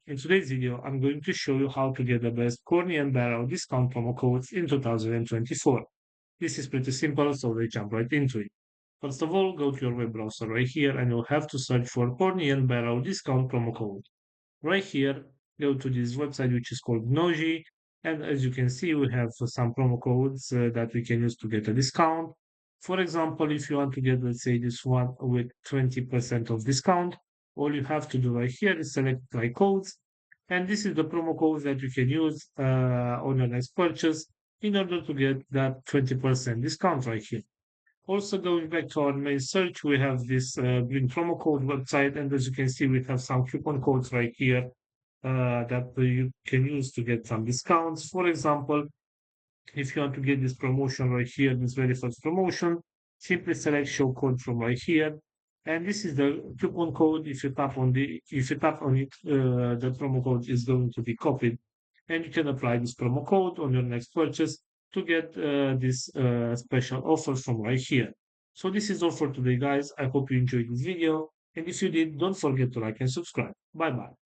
In today's video, I'm going to show you how to get the best Corney and Barrow discount promo codes in 2024. This is pretty simple, so let's jump right into it. First of all, go to your web browser right here and you'll have to search for Corney and Barrow discount promo code. Right here, go to this website which is called Noji, and as you can see, we have some promo codes that we can use to get a discount. For example, if you want to get, let's say, this one with 20% of discount, all you have to do right here is select my codes, and this is the promo codes that you can use on your next purchase in order to get that 20% discount right here. Also, going back to our main search, we have this green promo code website, and as you can see, we have some coupon codes right here that you can use to get some discounts. For example, if you want to get this promotion right here, this very first promotion, simply select show code from right here. And this is the coupon code. If you tap on it, the promo code is going to be copied, and you can apply this promo code on your next purchase to get this special offer from right here. So this is all for today, guys. I hope you enjoyed this video, and if you did, don't forget to like and subscribe. Bye bye.